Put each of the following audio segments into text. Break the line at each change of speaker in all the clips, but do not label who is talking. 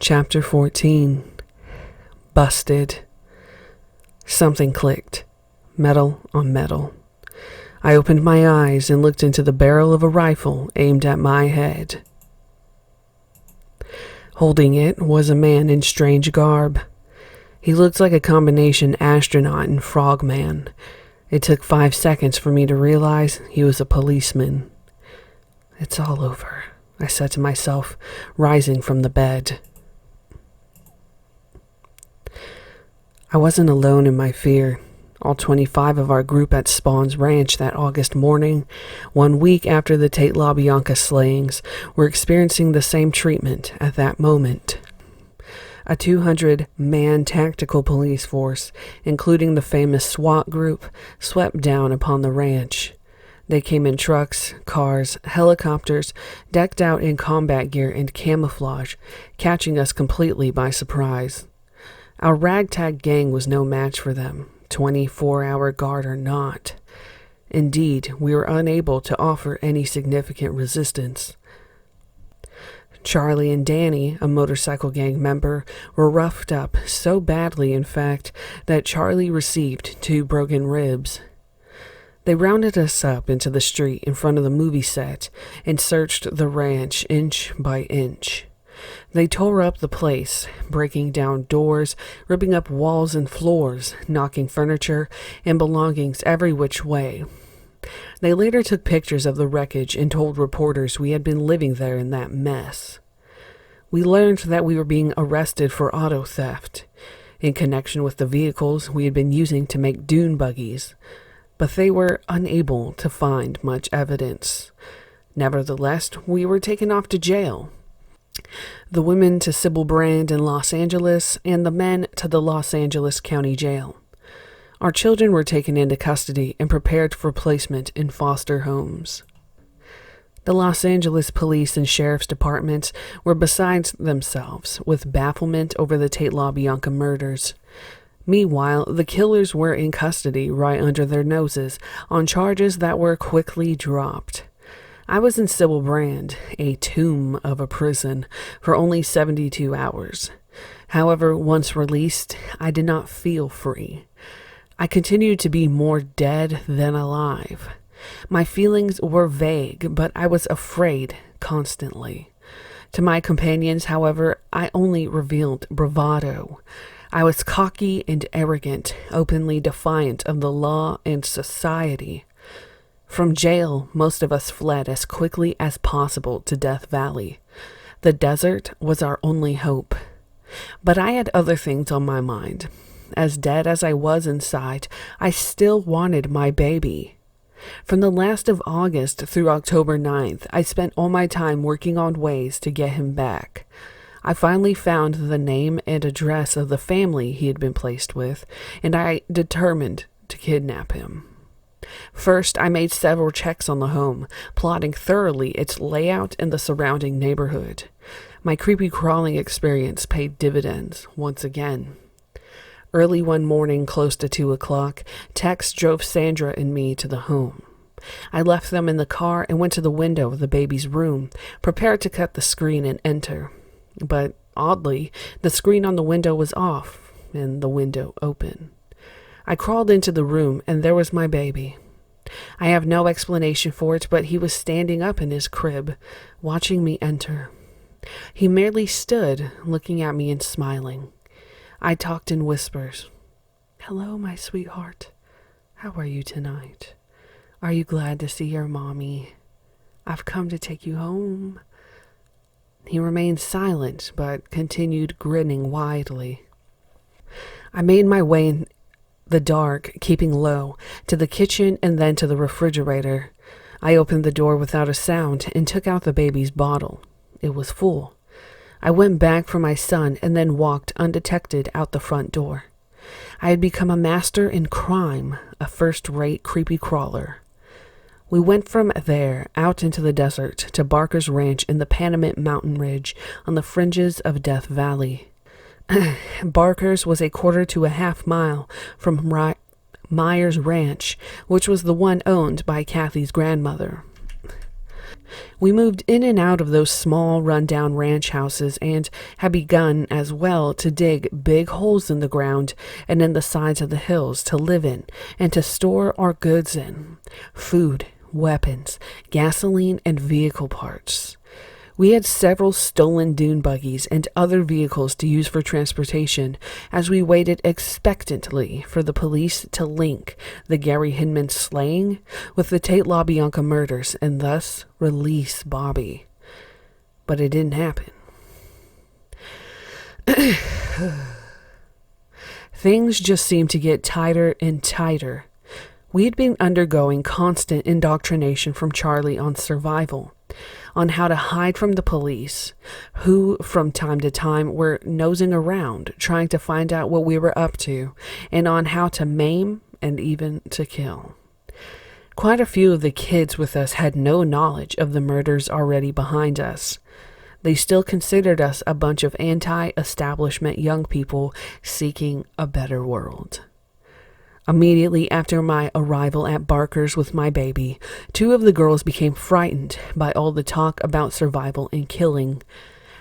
Chapter 14. Busted. Something clicked. Metal on metal. I opened my eyes and looked into the barrel of a rifle aimed at my head. Holding it was a man in strange garb. He looked like a combination astronaut and frogman. It took 5 seconds for me to realize he was a policeman. It's all over, I said to myself, rising from the bed. I wasn't alone in my fear. All 25 of our group at Spawn's Ranch that August morning, 1 week after the Tate LaBianca slayings, were experiencing the same treatment at that moment. A 200-man tactical police force, including the famous SWAT group, swept down upon the ranch. They came in trucks, cars, helicopters, decked out in combat gear and camouflage, catching us completely by surprise. Our ragtag gang was no match for them, 24-hour guard or not. Indeed, we were unable to offer any significant resistance. Charlie and Danny, a motorcycle gang member, were roughed up so badly, in fact, that Charlie received 2 broken ribs. They rounded us up into the street in front of the movie set and searched the ranch inch by inch. They tore up the place, breaking down doors, ripping up walls and floors, knocking furniture and belongings every which way. They later took pictures of the wreckage and told reporters we had been living there in that mess. We learned that we were being arrested for auto theft, in connection with the vehicles we had been using to make dune buggies, but they were unable to find much evidence. Nevertheless, we were taken off to jail. The women to Sybil Brand in Los Angeles, and the men to the Los Angeles County Jail. Our children were taken into custody and prepared for placement in foster homes. The Los Angeles Police and Sheriff's Departments were beside themselves with bafflement over the Tate LaBianca murders. Meanwhile, the killers were in custody right under their noses on charges that were quickly dropped. I was in Sybil Brand, a tomb of a prison, for only 72 hours. However, once released, I did not feel free. I continued to be more dead than alive. My feelings were vague, but I was afraid constantly. To my companions, however, I only revealed bravado. I was cocky and arrogant, openly defiant of the law and society. From jail, most of us fled as quickly as possible to Death Valley. The desert was our only hope. But I had other things on my mind. As dead as I was inside, I still wanted my baby. From the last of August through October 9th, I spent all my time working on ways to get him back. I finally found the name and address of the family he had been placed with, and I determined to kidnap him. First, I made several checks on the home, plotting thoroughly its layout and the surrounding neighborhood. My creepy crawling experience paid dividends once again. Early one morning, close to 2 o'clock, Tex drove Sandra and me to the home. I left them in the car and went to the window of the baby's room, prepared to cut the screen and enter. But, oddly, the screen on the window was off, and the window open. I crawled into the room, and there was my baby. I have no explanation for it, but he was standing up in his crib, watching me enter. He merely stood, looking at me and smiling. I talked in whispers. "Hello, my sweetheart. How are you tonight? Are you glad to see your mommy? I've come to take you home." He remained silent, but continued grinning widely. I made my way in the dark, keeping low, to the kitchen and then to the refrigerator. I opened the door without a sound and took out the baby's bottle. It was full. I went back for my son and then walked undetected out the front door. I had become a master in crime, a first-rate creepy crawler. We went from there out into the desert to Barker's Ranch in the Panamint Mountain Ridge on the fringes of Death Valley. Barker's was a quarter to a half mile from Myers Ranch, which was the one owned by Kathy's grandmother. We moved in and out of those small, run-down ranch houses and had begun as well to dig big holes in the ground and in the sides of the hills to live in and to store our goods in: food, weapons, gasoline, and vehicle parts. We had several stolen dune buggies and other vehicles to use for transportation as we waited expectantly for the police to link the Gary Hinman slaying with the Tate LaBianca murders and thus release Bobby. But it didn't happen. Things just seemed to get tighter and tighter. We had been undergoing constant indoctrination from Charlie on survival, on how to hide from the police, who from time to time were nosing around trying to find out what we were up to, and on how to maim and even to kill. Quite a few of the kids with us had no knowledge of the murders already behind us. They still considered us a bunch of anti-establishment young people seeking a better world. Immediately after my arrival at Barker's with my baby, 2 of the girls became frightened by all the talk about survival and killing.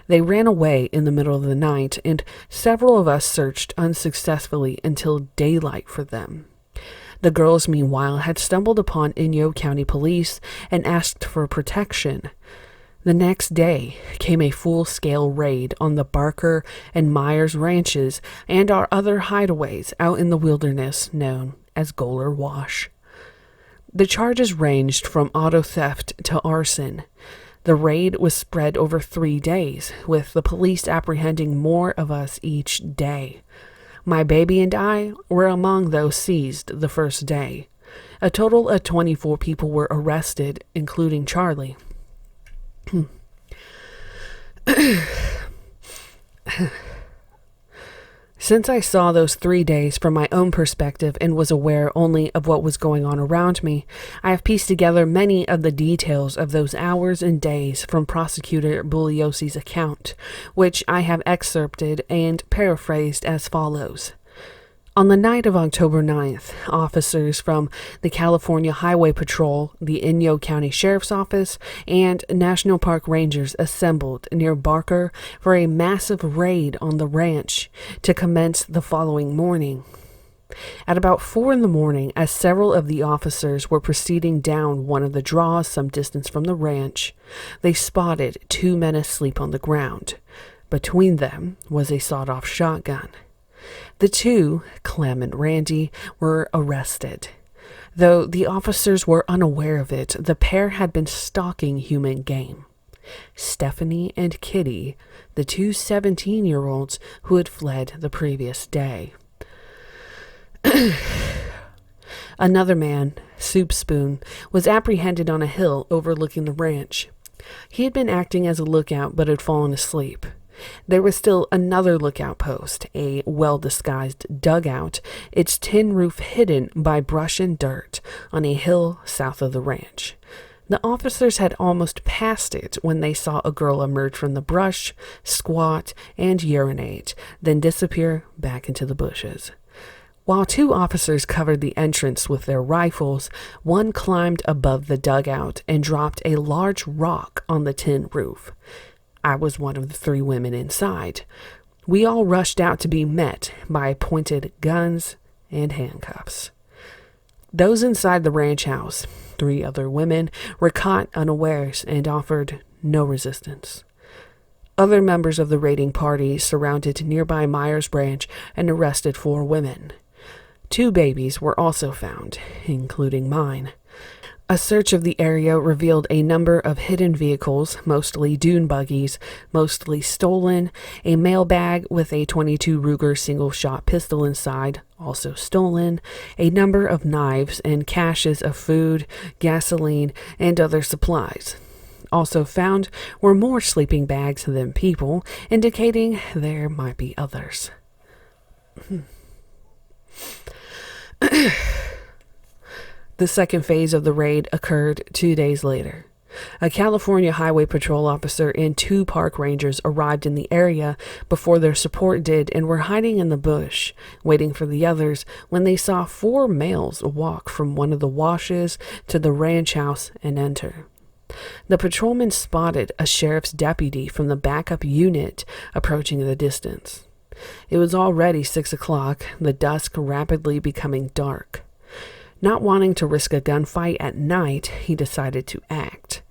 They ran away in the middle of the night, and several of us searched unsuccessfully until daylight for them. The girls, meanwhile, had stumbled upon Inyo County Police and asked for protection. The next day came a full-scale raid on the Barker and Myers ranches and our other hideaways out in the wilderness known as Goler Wash. The charges ranged from auto theft to arson. The raid was spread over 3 days, with the police apprehending more of us each day. My baby and I were among those seized the first day. A total of 24 people were arrested, including Charlie. Since I saw those 3 days from my own perspective and was aware only of what was going on around me, I have pieced together many of the details of those hours and days from Prosecutor Bugliosi's account, which I have excerpted and paraphrased as follows. On the night of October 9th, officers from the California Highway Patrol, the Inyo County Sheriff's Office, and National Park Rangers assembled near Barker for a massive raid on the ranch to commence the following morning. At about 4 a.m, as several of the officers were proceeding down one of the draws some distance from the ranch, they spotted 2 men asleep on the ground. Between them was a sawed-off shotgun. The 2, Clem and Randy, were arrested. Though the officers were unaware of it, the pair had been stalking human game. Stephanie and Kitty, the 2 17-year-olds who had fled the previous day. Another man, Soup Spoon, was apprehended on a hill overlooking the ranch. He had been acting as a lookout but had fallen asleep. There was still another lookout post, a well-disguised dugout, its tin roof hidden by brush and dirt on a hill south of the ranch. The officers had almost passed it when they saw a girl emerge from the brush, squat, and urinate, then disappear back into the bushes. While 2 officers covered the entrance with their rifles, one climbed above the dugout and dropped a large rock on the tin roof. I was one of the 3 women inside. We all rushed out to be met by pointed guns and handcuffs. Those inside the ranch house, 3 other women, were caught unawares and offered no resistance. Other members of the raiding party surrounded nearby Myers Ranch and arrested 4 women. 2 babies were also found, including mine. A search of the area revealed a number of hidden vehicles, mostly dune buggies, mostly stolen, a mailbag with a .22 Ruger single-shot pistol inside, also stolen, a number of knives, and caches of food, gasoline, and other supplies. Also found were more sleeping bags than people, indicating there might be others. The second phase of the raid occurred 2 days later. A California Highway Patrol officer and 2 park rangers arrived in the area before their support did and were hiding in the bush, waiting for the others when they saw 4 males walk from one of the washes to the ranch house and enter. The patrolman spotted a sheriff's deputy from the backup unit approaching in the distance. It was already 6 o'clock, the dusk rapidly becoming dark. Not wanting to risk a gunfight at night, he decided to act.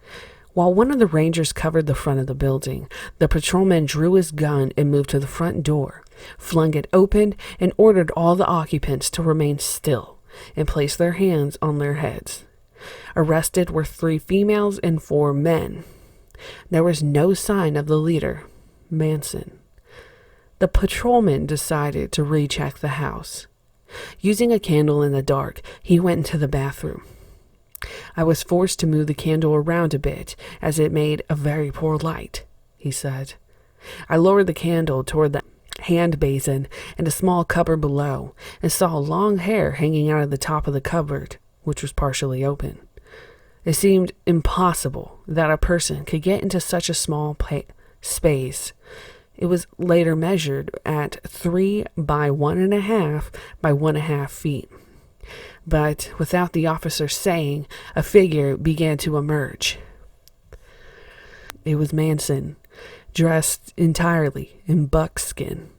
While one of the rangers covered the front of the building, the patrolman drew his gun and moved to the front door, flung it open, and ordered all the occupants to remain still and place their hands on their heads. Arrested were 3 females and 4 men. There was no sign of the leader, Manson. The patrolman decided to recheck the house. Using a candle in the dark, he went into the bathroom. I was forced to move the candle around a bit, as it made a very poor light, he said. I lowered the candle toward the hand basin and a small cupboard below, and saw long hair hanging out of the top of the cupboard, which was partially open. It seemed impossible that a person could get into such a small space. It was later measured at 3 by 1.5 by 1.5 feet. But without the officer saying, a figure began to emerge. It was Manson, dressed entirely in buckskin.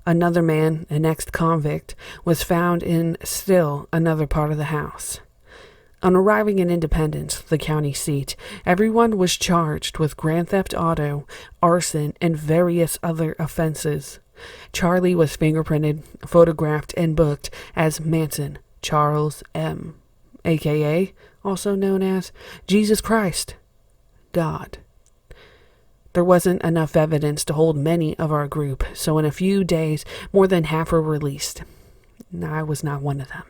Another man, an ex-convict, was found in still another part of the house. On arriving in Independence, the county seat, everyone was charged with grand theft auto, arson, and various other offenses. Charlie was fingerprinted, photographed, and booked as Manson Charles M., a.k.a. also known as Jesus Christ, God. There wasn't enough evidence to hold many of our group, so in a few days, more than half were released. I was not one of them.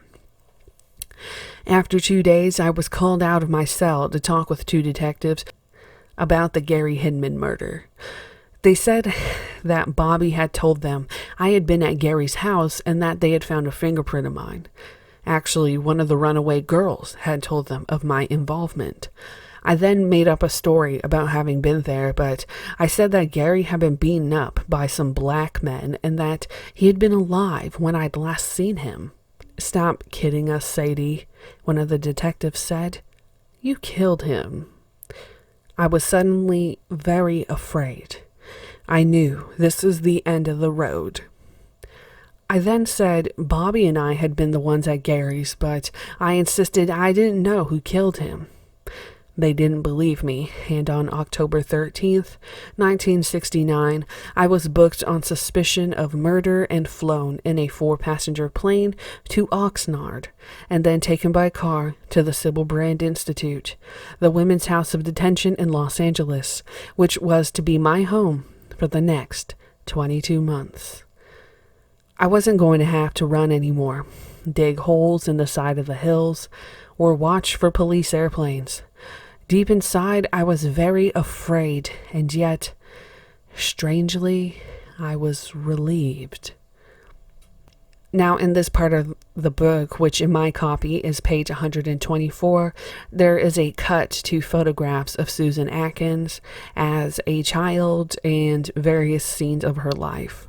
After 2 days, I was called out of my cell to talk with 2 detectives about the Gary Hinman murder. They said that Bobby had told them I had been at Gary's house and that they had found a fingerprint of mine. Actually, one of the runaway girls had told them of my involvement. I then made up a story about having been there, but I said that Gary had been beaten up by some black men and that he had been alive when I'd last seen him. Stop kidding us, Sadie, one of the detectives said. You killed him. I was suddenly very afraid. I knew this was the end of the road. I then said Bobby and I had been the ones at Gary's, but I insisted I didn't know who killed him. They didn't believe me, and on October 13th, 1969, I was booked on suspicion of murder and flown in a 4-passenger plane to Oxnard, and then taken by car to the Sybil Brand Institute, the women's house of detention in Los Angeles, which was to be my home for the next 22 months. I wasn't going to have to run anymore, dig holes in the side of the hills, or watch for police airplanes. Deep inside, I was very afraid, and yet, strangely, I was relieved. Now, in this part of the book, which in my copy is page 124, there is a cut to photographs of Susan Atkins as a child and various scenes of her life.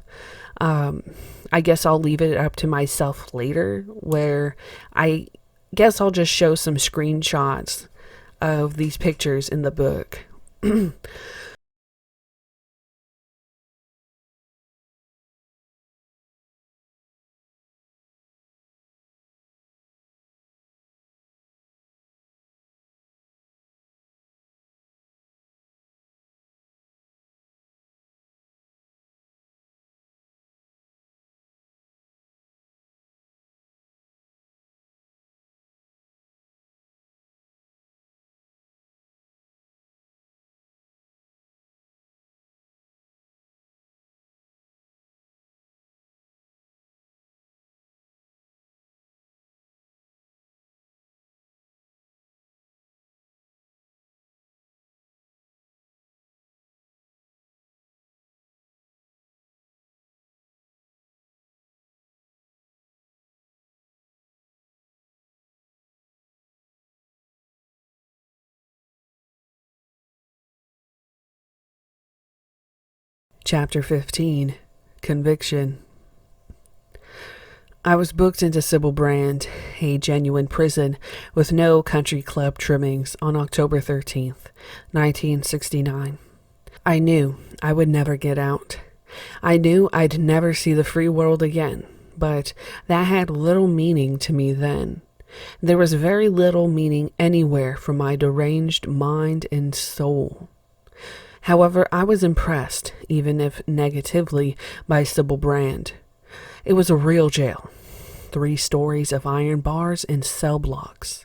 I guess I'll leave it up to myself later, where I guess I'll just show some screenshots of these pictures in the book. Chapter 15, Conviction. I was booked into Sybil Brand, a genuine prison with no country club trimmings, on October 13th, 1969. I knew I would never get out. I knew I'd never see the free world again, but that had little meaning to me then. There was very little meaning anywhere for my deranged mind and soul. However, I was impressed, even if negatively, by Sybil Brand. It was a real jail. 3 stories of iron bars and cell blocks.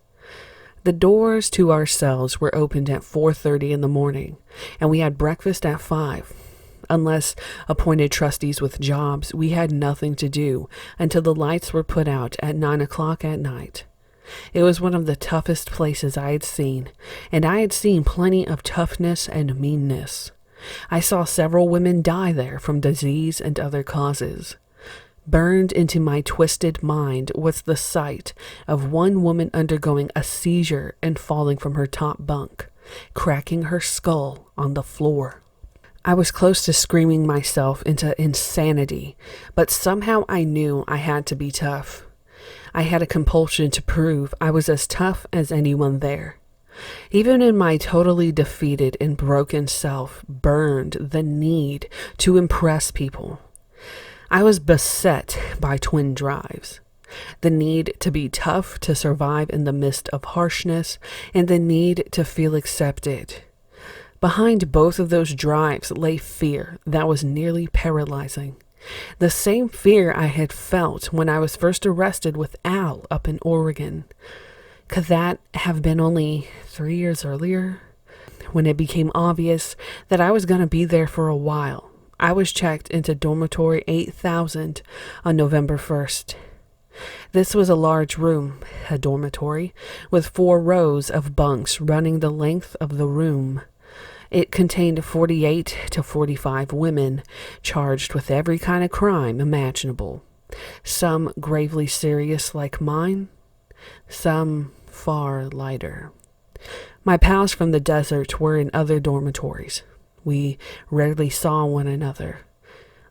The doors to our cells were opened at 4:30 in the morning, and we had breakfast at 5. Unless appointed trustees with jobs, we had nothing to do until the lights were put out at 9 o'clock at night. It was one of the toughest places I had seen, and I had seen plenty of toughness and meanness. I saw several women die there from disease and other causes. Burned into my twisted mind was the sight of one woman undergoing a seizure and falling from her top bunk, cracking her skull on the floor. I was close to screaming myself into insanity, but somehow I knew I had to be tough. I had a compulsion to prove I was as tough as anyone there. Even in my totally defeated and broken self burned the need to impress people. I was beset by twin drives. The need to be tough to survive in the midst of harshness, and the need to feel accepted. Behind both of those drives lay fear that was nearly paralyzing. The same fear I had felt when I was first arrested with Al up in Oregon. Could that have been only 3 years earlier? When it became obvious that I was going to be there for a while, I was checked into dormitory 8000 on November 1st. This was a large room, a dormitory, with 4 rows of bunks running the length of the room. It contained 48 to 45 women charged with every kind of crime imaginable. Some gravely serious like mine, some far lighter. My pals from the desert were in other dormitories. We rarely saw one another.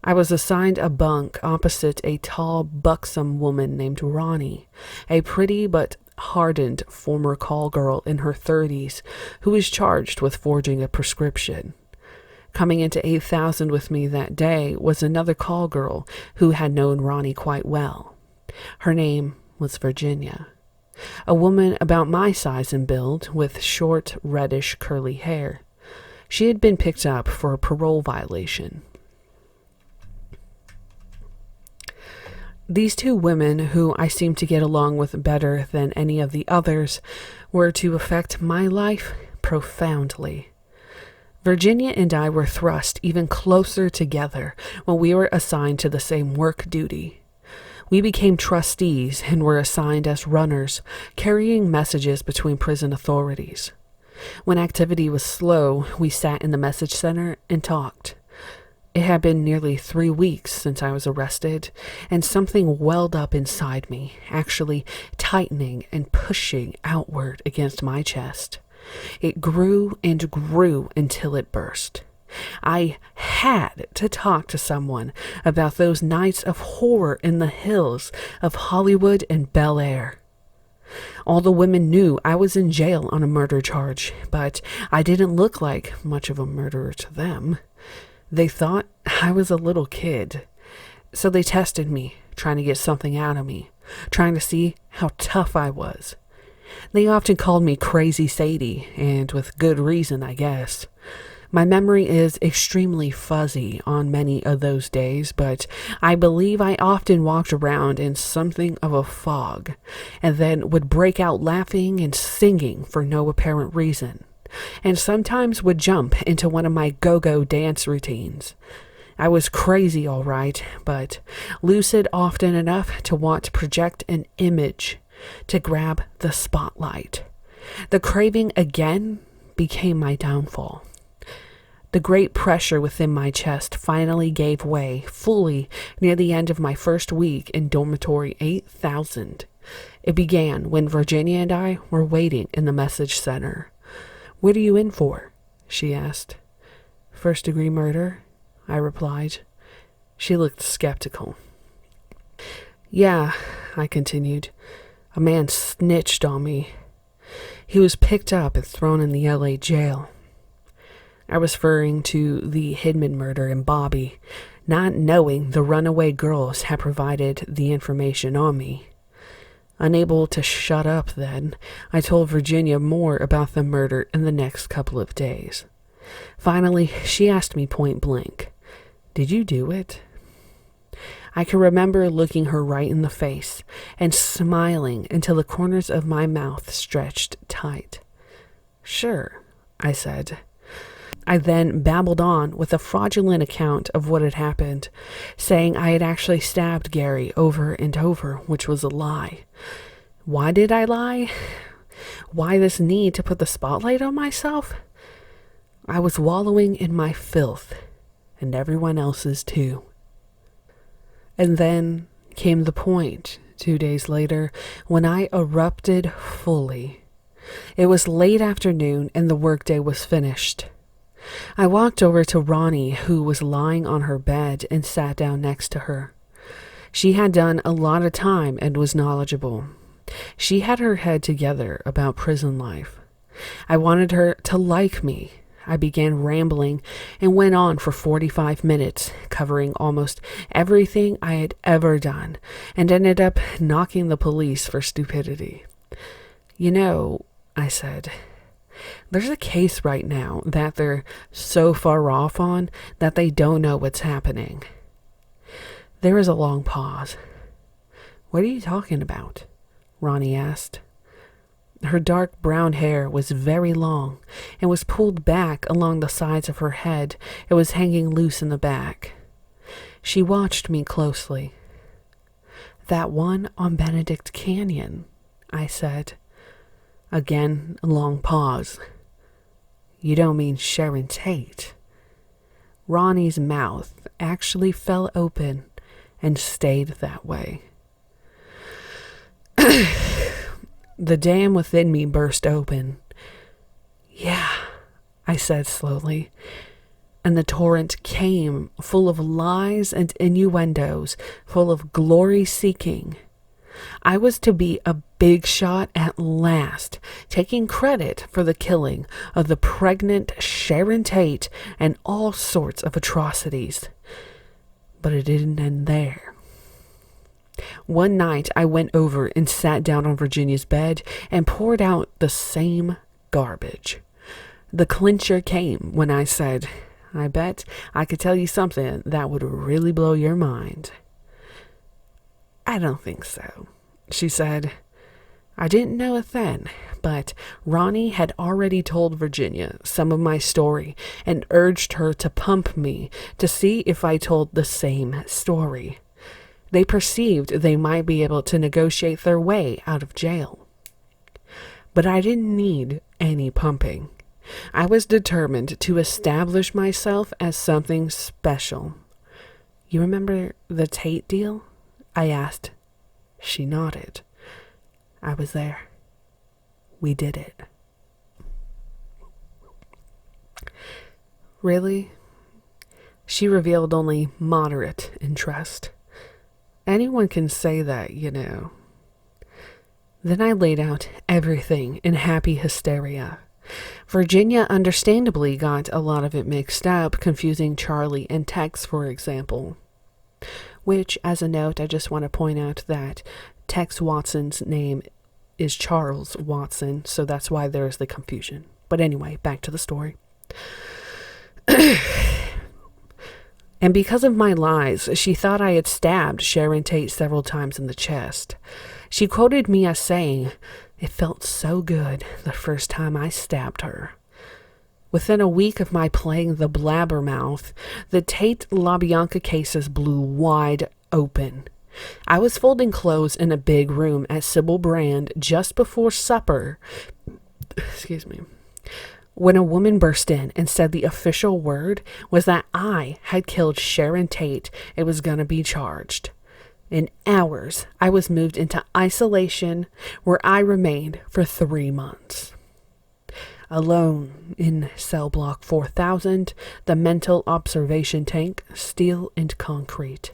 I was assigned a bunk opposite a tall, buxom woman named Ronnie, a pretty but hardened former call girl in her 30s who was charged with forging a prescription. Coming into 8000 with me that day was another call girl who had known Ronnie quite well. Her name was Virginia, a woman about my size and build with short, reddish, curly hair. She had been picked up for a parole violation. These 2 women, who I seemed to get along with better than any of the others, were to affect my life profoundly. Virginia and I were thrust even closer together when we were assigned to the same work duty. We became trustees and were assigned as runners, carrying messages between prison authorities. When activity was slow, we sat in the message center and talked. It had been nearly 3 weeks since I was arrested, and something welled up inside me, actually tightening and pushing outward against my chest. It grew and grew until it burst. I had to talk to someone about those nights of horror in the hills of Hollywood and Bel Air. All the women knew I was in jail on a murder charge, but I didn't look like much of a murderer to them. They thought I was a little kid, so they tested me, trying to get something out of me, trying to see how tough I was. They often called me Crazy Sadie, and with good reason, I guess. My memory is extremely fuzzy on many of those days, but I believe I often walked around in something of a fog, and then would break out laughing and singing for no apparent reason, and sometimes would jump into one of my go-go dance routines. I was crazy, all right, but lucid often enough to want to project an image, to grab the spotlight. The craving again became my downfall. The great pressure within my chest finally gave way fully near the end of my first week in dormitory 8000. It began when Virginia and I were waiting in the message center. "What are you in for?" she asked. "First-degree murder," I replied. She looked skeptical. Yeah, I continued. A man snitched on me. He was picked up and thrown in the LA jail. I was referring to the Hidman murder in Bobby, not knowing the runaway girls had provided the information on me. Unable to shut up then, I told Virginia more about the murder in the next couple of days. Finally, she asked me point blank, "Did you do it?" I can remember looking her right in the face and smiling until the corners of my mouth stretched tight. "Sure," I said. I then babbled on with a fraudulent account of what had happened, saying I had actually stabbed Gary over and over, which was a lie. Why did I lie? Why this need to put the spotlight on myself? I was wallowing in my filth, and everyone else's too. And then came the point, 2 days later, when I erupted fully. It was late afternoon, and the workday was finished. I walked over to Ronnie, who was lying on her bed, and sat down next to her. She had done a lot of time and was knowledgeable. She had her head together about prison life. I wanted her to like me. I began rambling and went on for 45 minutes, covering almost everything I had ever done, and ended up knocking the police for stupidity. "You know," I said, "there's a case right now that they're so far off on that they don't know what's happening." There was a long pause. "What are you talking about?" Ronnie asked. Her dark brown hair was very long and was pulled back along the sides of her head. It was hanging loose in the back. She watched me closely. "That one on Benedict Canyon," I said. Again, a long pause. "You don't mean Sharon Tate?" Ronnie's mouth actually fell open and stayed that way. The dam within me burst open. "Yeah," I said slowly, and the torrent came, full of lies and innuendos, full of glory-seeking. I was to be a big shot at last, taking credit for the killing of the pregnant Sharon Tate and all sorts of atrocities. But it didn't end there. One night I went over and sat down on Virginia's bed and poured out the same garbage. The clincher came when I said, "I bet I could tell you something that would really blow your mind." "I don't think so," she said. I didn't know it then, but Ronnie had already told Virginia some of my story and urged her to pump me to see if I told the same story. They perceived they might be able to negotiate their way out of jail. But I didn't need any pumping. I was determined to establish myself as something special. "You remember the Tate deal?" I asked. She nodded. "I was there. We did it." "Really?" She revealed only moderate interest. "Anyone can say that, you know." Then I laid out everything in happy hysteria. Virginia understandably got a lot of it mixed up, confusing Charlie and Tex, for example. Which, as a note, I just want to point out that Tex Watson's name is Charles Watson, so that's why there's the confusion. But anyway, back to the story. And because of my lies, she thought I had stabbed Sharon Tate several times in the chest. She quoted me as saying, "It felt so good the first time I stabbed her." Within a week of my playing the blabbermouth, the Tate LaBianca cases blew wide open. I was folding clothes in a big room at Sybil Brand just before supper. When a woman burst in and said the official word was that I had killed Sharon Tate, it was going to be charged. In hours, I was moved into isolation, where I remained for 3 months. Alone in cell block 4000, the mental observation tank, steel and concrete.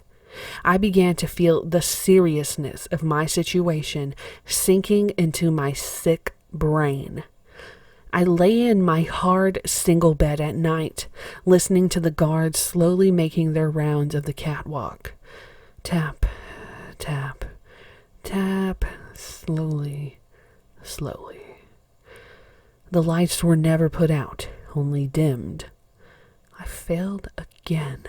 I began to feel the seriousness of my situation sinking into my sick brain. I lay in my hard single bed at night, listening to the guards slowly making their rounds of the catwalk. Tap, tap, tap, slowly, slowly. The lights were never put out, only dimmed. I failed again.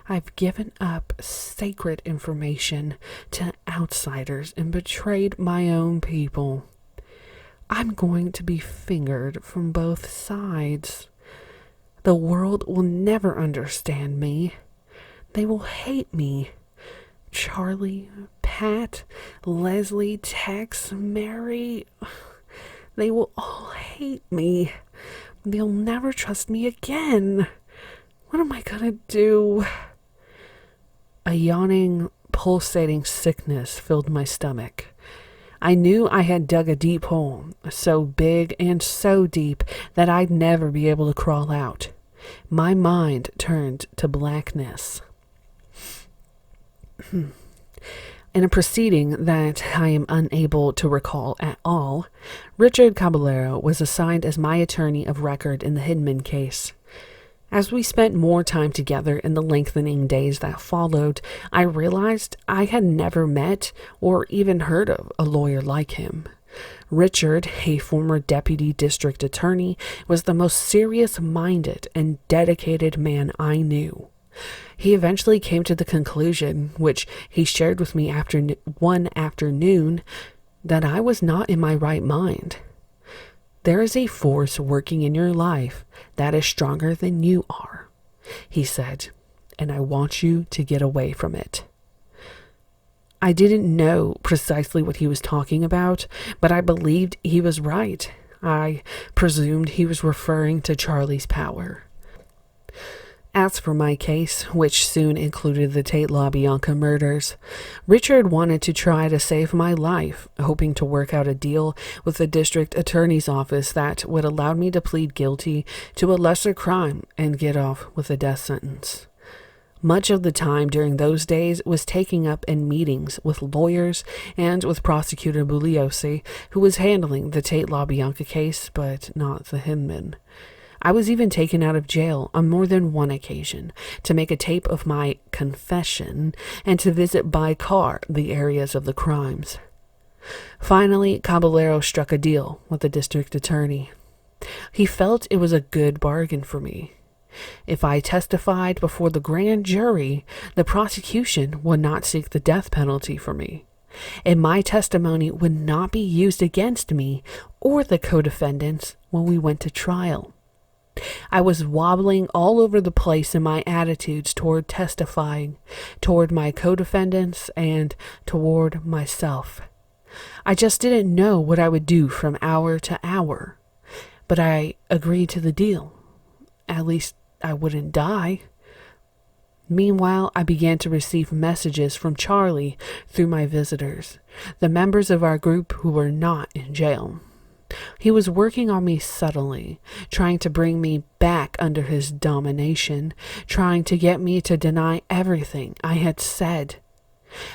I've given up sacred information to outsiders and betrayed my own people. I'm going to be fingered from both sides. The world will never understand me. They will hate me. Charlie, Pat, Leslie, Tex, Mary, they will all hate me. They'll never trust me again. What am I gonna do? A yawning, pulsating sickness filled my stomach. I knew I had dug a deep hole, so big and so deep that I'd never be able to crawl out. My mind turned to blackness. In a proceeding that I am unable to recall at all, Richard Caballero was assigned as my attorney of record in the Hindman case. As we spent more time together in the lengthening days that followed, I realized I had never met or even heard of a lawyer like him. Richard, a former deputy district attorney, was the most serious-minded and dedicated man I knew. He eventually came to the conclusion, which he shared with me one afternoon, that I was not in my right mind. There is a force working in your life that is stronger than you are, he said, and I want you to get away from it. I didn't know precisely what he was talking about, but I believed he was right. I presumed he was referring to Charlie's power. As for my case, which soon included the Tate LaBianca murders, Richard wanted to try to save my life, hoping to work out a deal with the district attorney's office that would allow me to plead guilty to a lesser crime and get off with a death sentence. Much of the time during those days was taken up in meetings with lawyers and with Prosecutor Bugliosi, who was handling the Tate LaBianca case, but not the Hindman. I was even taken out of jail on more than one occasion to make a tape of my confession and to visit by car the areas of the crimes. Finally, Caballero struck a deal with the district attorney. He felt it was a good bargain for me. If I testified before the grand jury, the prosecution would not seek the death penalty for me, and my testimony would not be used against me or the co-defendants when we went to trial. I was wobbling all over the place in my attitudes toward testifying, toward my co-defendants, and toward myself. I just didn't know what I would do from hour to hour, but I agreed to the deal. At least I wouldn't die. Meanwhile, I began to receive messages from Charlie through my visitors, the members of our group who were not in jail. He was working on me subtly, trying to bring me back under his domination, trying to get me to deny everything I had said.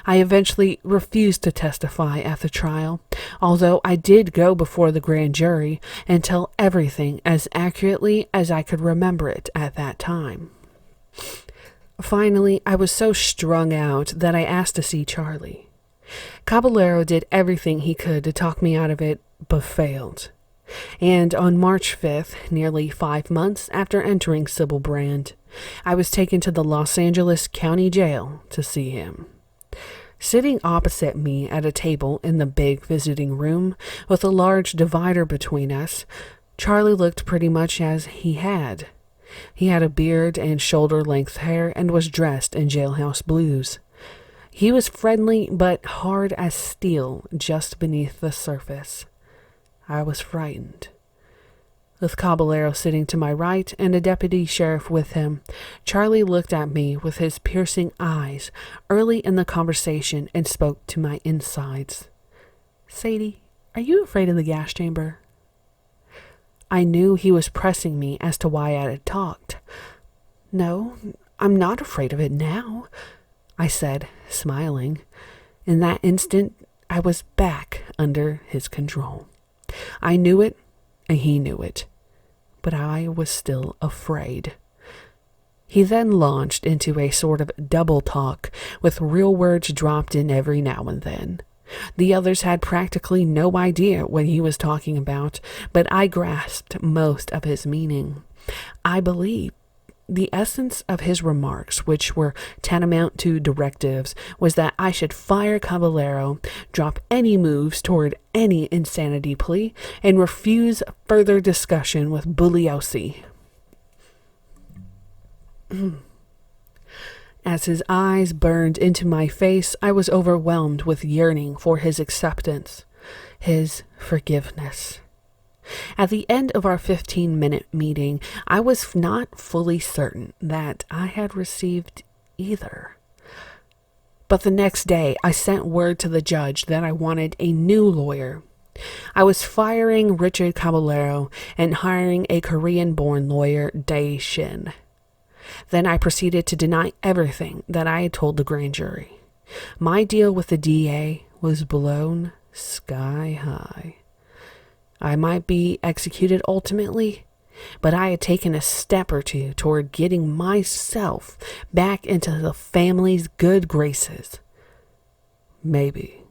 I eventually refused to testify at the trial, although I did go before the grand jury and tell everything as accurately as I could remember it at that time. Finally, I was so strung out that I asked to see Charlie. Caballero did everything he could to talk me out of it, but failed. And on March 5th, nearly 5 months after entering Sybil Brand, I was taken to the Los Angeles County Jail to see him. Sitting opposite me at a table in the big visiting room, with a large divider between us, Charlie looked pretty much as he had. He had a beard and shoulder-length hair and was dressed in jailhouse blues. He was friendly but hard as steel just beneath the surface. I was frightened. With Caballero sitting to my right and a deputy sheriff with him, Charlie looked at me with his piercing eyes early in the conversation and spoke to my insides. "Sadie, are you afraid of the gas chamber?" I knew he was pressing me as to why I had talked. "No, I'm not afraid of it now. I said, smiling. In that instant, I was back under his control. I knew it, and he knew it, but I was still afraid. He then launched into a sort of double talk, with real words dropped in every now and then. The others had practically no idea what he was talking about, but I grasped most of his meaning. I believe the essence of his remarks, which were tantamount to directives, was that I should fire Caballero, drop any moves toward any insanity plea, and refuse further discussion with Bugliosi. As his eyes burned into my face, I was overwhelmed with yearning for his acceptance, his forgiveness. At the end of our 15-minute meeting, I was not fully certain that I had received either. But the next day, I sent word to the judge that I wanted a new lawyer. I was firing Richard Caballero and hiring a Korean-born lawyer, Dae Shin. Then I proceeded to deny everything that I had told the grand jury. My deal with the DA was blown sky high. I might be executed ultimately, but I had taken a step or two toward getting myself back into the family's good graces. Maybe.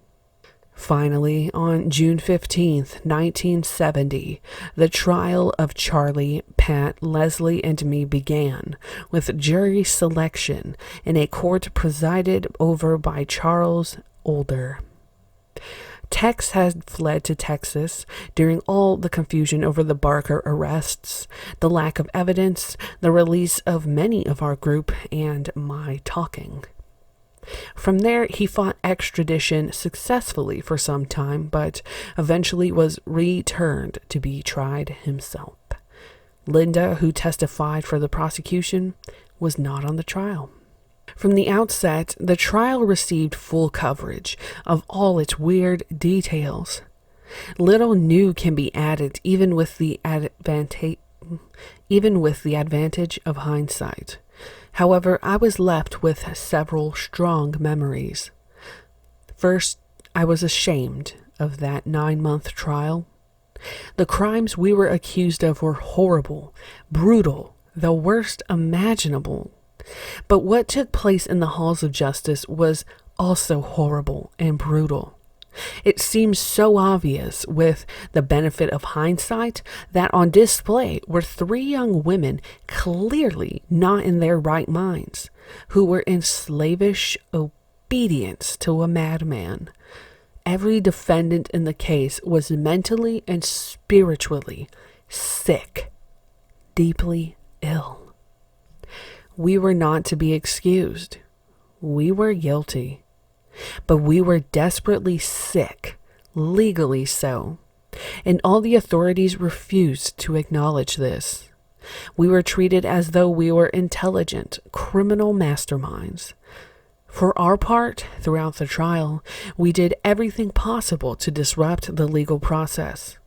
Finally, on June 15th, 1970, the trial of Charlie, Pat, Leslie, and me began, with jury selection in a court presided over by Charles Older. Tex had fled to Texas during all the confusion over the Barker arrests, the lack of evidence, the release of many of our group, and my talking. From there, he fought extradition successfully for some time, but eventually was returned to be tried himself. Linda, who testified for the prosecution, was not on the trial. From the outset, the trial received full coverage of all its weird details. Little new can be added, even with the advantage of hindsight. However, I was left with several strong memories. First, I was ashamed of that 9-month trial. The crimes we were accused of were horrible, brutal, the worst imaginable. But what took place in the halls of justice was also horrible and brutal. It seems so obvious, with the benefit of hindsight, that on display were 3 young women clearly not in their right minds, who were in slavish obedience to a madman. Every defendant in the case was mentally and spiritually sick, deeply ill. We were not to be excused. We were guilty. But we were desperately sick, legally so, and all the authorities refused to acknowledge this. We were treated as though we were intelligent, criminal masterminds. For our part, throughout the trial, we did everything possible to disrupt the legal process.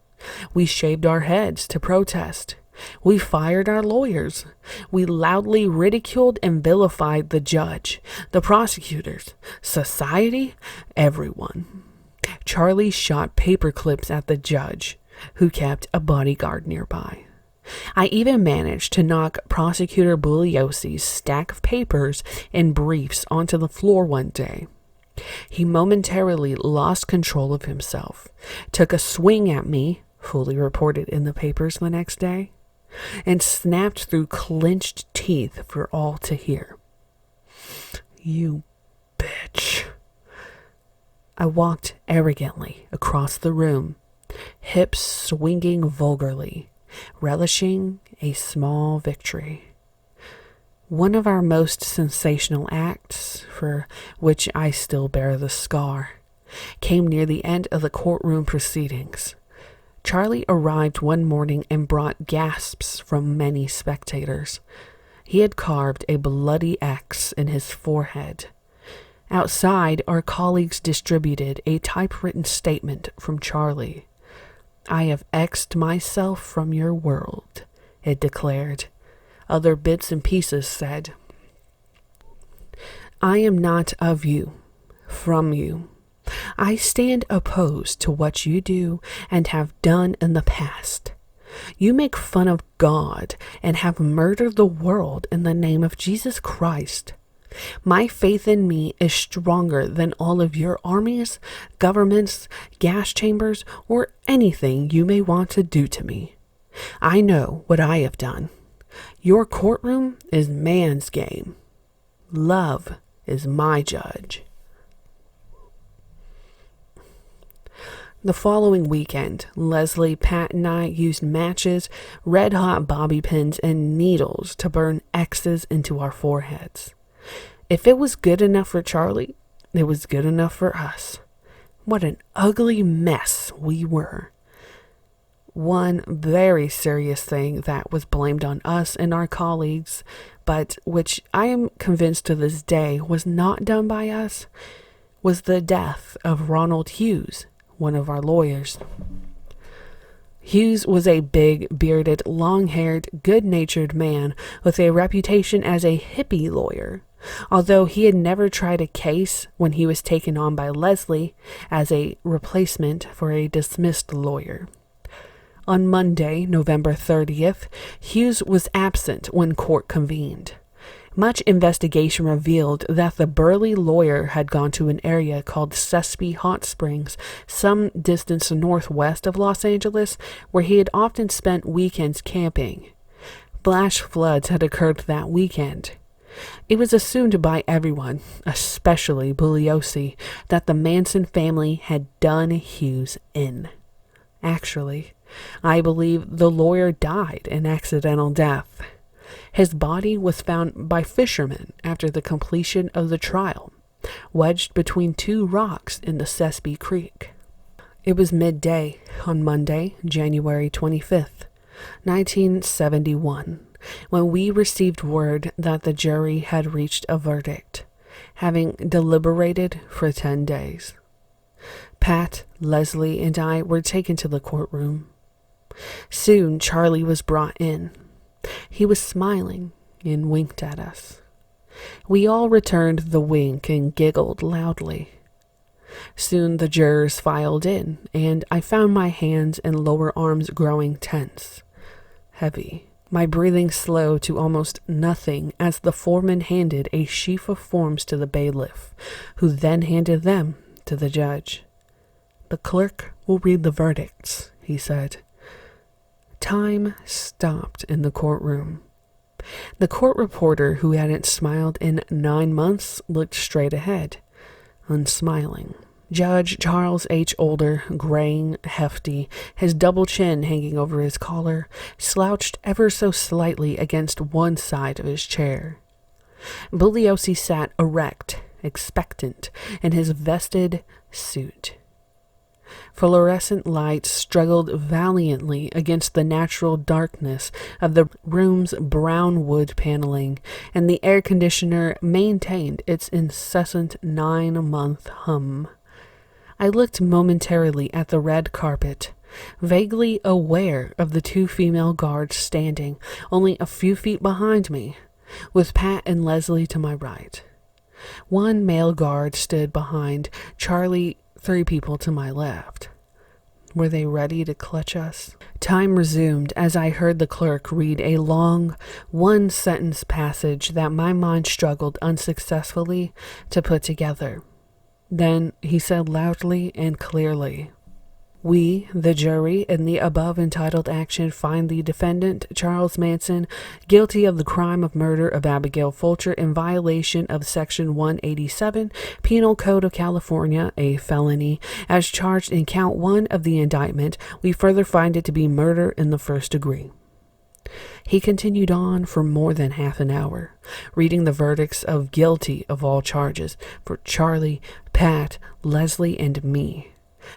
We shaved our heads to protest. We fired our lawyers. We loudly ridiculed and vilified the judge, the prosecutors, society, everyone. Charlie shot paper clips at the judge, who kept a bodyguard nearby. I even managed to knock Prosecutor Bugliosi's stack of papers and briefs onto the floor one day. He momentarily lost control of himself, took a swing at me, fully reported in the papers the next day, and snapped through clenched teeth for all to hear. "You bitch." I walked arrogantly across the room, hips swinging vulgarly, relishing a small victory. One of our most sensational acts, for which I still bear the scar, came near the end of the courtroom proceedings. Charlie arrived one morning and brought gasps from many spectators. He had carved a bloody X in his forehead. Outside, our colleagues distributed a typewritten statement from Charlie. "I have X'd myself from your world," it declared. Other bits and pieces said, I am not of you, from you. I stand opposed to what you do and have done in the past. You make fun of God and have murdered the world in the name of Jesus Christ. My faith in me is stronger than all of your armies, governments, gas chambers, or anything you may want to do to me. I know what I have done. Your courtroom is man's game. Love is my judge. The following weekend, Leslie, Pat, and I used matches, red-hot bobby pins, and needles to burn X's into our foreheads. If it was good enough for Charlie, it was good enough for us. What an ugly mess we were. One very serious thing that was blamed on us and our colleagues, but which I am convinced to this day was not done by us, was the death of Ronald Hughes, one of our lawyers. Hughes was a big, bearded, long-haired, good-natured man with a reputation as a hippie lawyer, although he had never tried a case when he was taken on by Leslie as a replacement for a dismissed lawyer. On Monday, November 30th, Hughes was absent when court convened. Much investigation revealed that the burly lawyer had gone to an area called Sespe Hot Springs, some distance northwest of Los Angeles, where he had often spent weekends camping. Flash floods had occurred that weekend. It was assumed by everyone, especially Bugliosi, that the Manson family had done Hughes in. Actually, I believe the lawyer died an accidental death. His body was found by fishermen after the completion of the trial, wedged between two rocks in the Sespe Creek. It was midday on Monday, January 25th, 1971, when we received word that the jury had reached a verdict, having deliberated for 10 days. Pat, Leslie, and I were taken to the courtroom. Soon Charlie was brought in. He was smiling and winked at us. We all returned the wink and giggled loudly. Soon the jurors filed in, and I found my hands and lower arms growing tense, heavy, my breathing slow to almost nothing as the foreman handed a sheaf of forms to the bailiff, who then handed them to the judge. "The clerk will read the verdicts," he said. Time stopped in the courtroom. The court reporter, who hadn't smiled in 9 months, looked straight ahead, unsmiling. Judge Charles H. Older, graying, hefty, his double chin hanging over his collar, slouched ever so slightly against one side of his chair. Bugliosi sat erect, expectant, in his vested suit. Fluorescent lights struggled valiantly against the natural darkness of the room's brown wood paneling, and the air conditioner maintained its incessant 9-month hum. I looked momentarily at the red carpet, vaguely aware of the 2 female guards standing only a few feet behind me, with Pat and Leslie to my right. One male guard stood behind Charlie, 3 people to my left. Were they ready to clutch us? Time resumed as I heard the clerk read a long, 1-sentence passage that my mind struggled unsuccessfully to put together. Then he said loudly and clearly, "We, the jury, in the above entitled action find the defendant, Charles Manson, guilty of the crime of murder of Abigail Fulcher in violation of Section 187, Penal Code of California, a felony, as charged in Count 1 of the indictment. We further find it to be murder in the first degree." He continued on for more than half an hour, reading the verdicts of guilty of all charges for Charlie, Pat, Leslie, and me.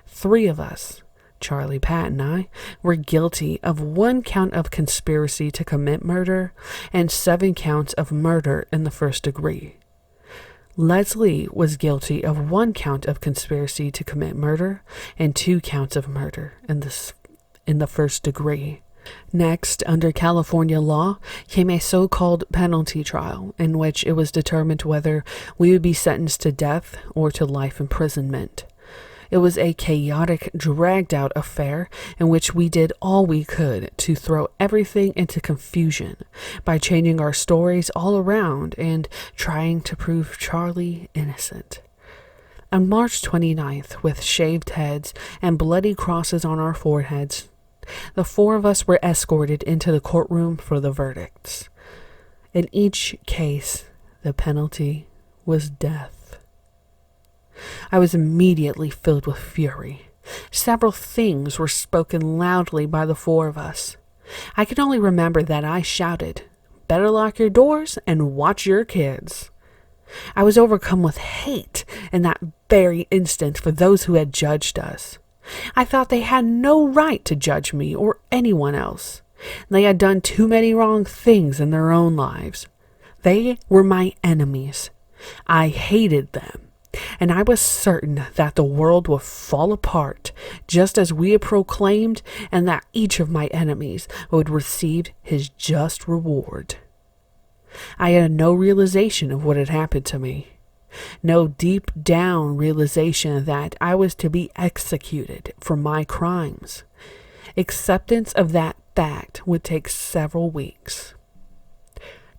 3 of us, Charlie, Pat, and I, were guilty of 1 count of conspiracy to commit murder and 7 counts of murder in the first degree. Leslie was guilty of 1 count of conspiracy to commit murder and 2 counts of murder in the first degree. Next, under California law, came a so-called penalty trial, in which it was determined whether we would be sentenced to death or to life imprisonment. It was a chaotic, dragged-out affair in which we did all we could to throw everything into confusion by changing our stories all around and trying to prove Charlie innocent. On March 29th, with shaved heads and bloody crosses on our foreheads, the four of us were escorted into the courtroom for the verdicts. In each case, the penalty was death. I was immediately filled with fury. Several things were spoken loudly by the four of us. I can only remember that I shouted, "Better lock your doors and watch your kids." I was overcome with hate in that very instant for those who had judged us. I thought they had no right to judge me or anyone else. They had done too many wrong things in their own lives. They were my enemies. I hated them, and I was certain that the world would fall apart just as we had proclaimed, and that each of my enemies would receive his just reward. I had no realization of what had happened to me. No deep down realization that I was to be executed for my crimes. Acceptance of that fact would take several weeks.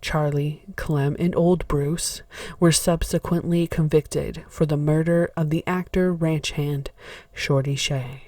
Charlie, Clem, and old Bruce were subsequently convicted for the murder of the actor ranch hand Shorty Shea.